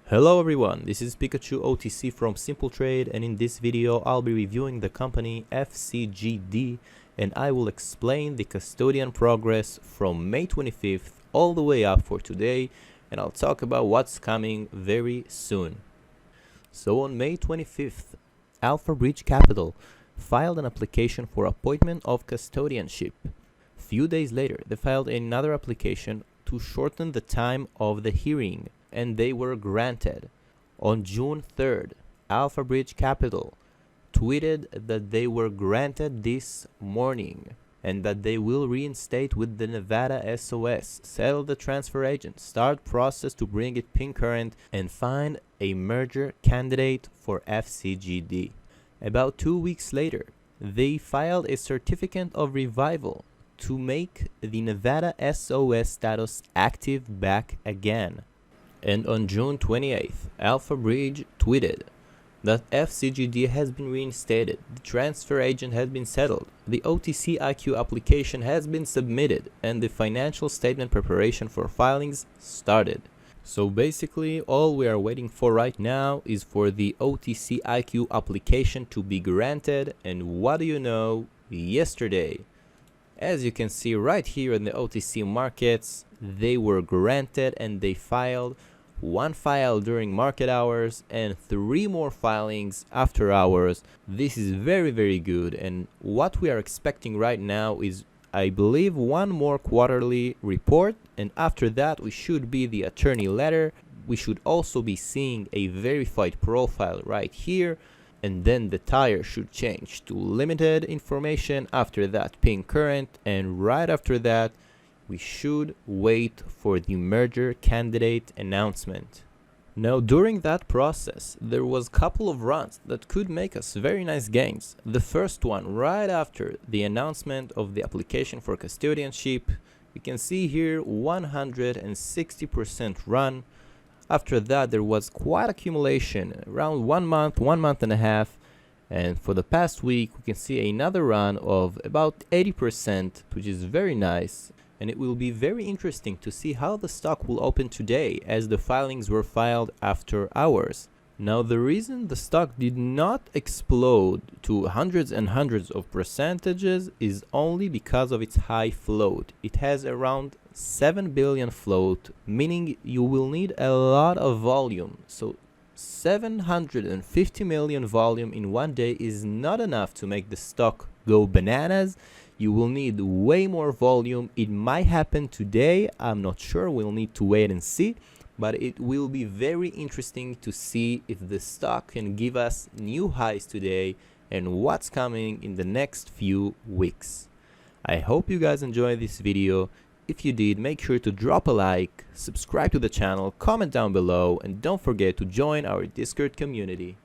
Hello everyone, this is Pikachu OTC from Simple Trade, and in this video I'll be reviewing the company FCGD, and I will explain the custodian progress from May 25th all the way up for today, and I'll talk about what's coming very soon. So on May 25th, Alpha Bridge Capital filed an application for appointment of custodianship. Few days later, they filed another application to shorten the time of the hearing, and they were granted. On June 3rd, Alpha Bridge Capital tweeted that they were granted this morning and that they will reinstate with the Nevada SOS, settle the transfer agent, start process to bring it pin current, and find a merger candidate for FCGD. About 2 weeks later, they filed a certificate of revival to make the Nevada SOS status active back again. And on June 28th, Alpha Bridge tweeted that FCGD has been reinstated, the transfer agent has been settled, the OTCIQ application has been submitted, and the financial statement preparation for filings started. So basically, all we are waiting for right now is for the OTCIQ application to be granted, and what do you know? Yesterday, as you can see right here in the OTC markets, they were granted and they filed one file during market hours and 3 more filings after hours. This is very good, and what we are expecting right now is, I believe, one more quarterly report, and after that we should be the attorney letter. We should also be seeing a verified profile right here, and then the tire should change to limited information, after that pin current, and right after that we should wait for the merger candidate announcement. Now during that process there was a couple of runs that could make us very nice gains. The first one right after the announcement of the application for custodianship, you can see here 160% run. After that there was quite accumulation around 1 month, 1 month and a half, and for the past week we can see another run of about 80%, which is very nice. And it will be very interesting to see how the stock will open today, as the filings were filed after hours. Now the reason the stock did not explode to hundreds and hundreds of percentages is only because of its high float. It has around 7 billion float, meaning you will need a lot of volume. So 750 million volume in one day is not enough to make the stock go bananas. You will need way more volume. It might happen today, I'm not sure, we'll need to wait and see, but it will be very interesting to see if the stock can give us new highs today and what's coming in the next few weeks. I hope you guys enjoyed this video. If you did, make sure to drop a like, subscribe to the channel, comment down below, and don't forget to join our Discord community.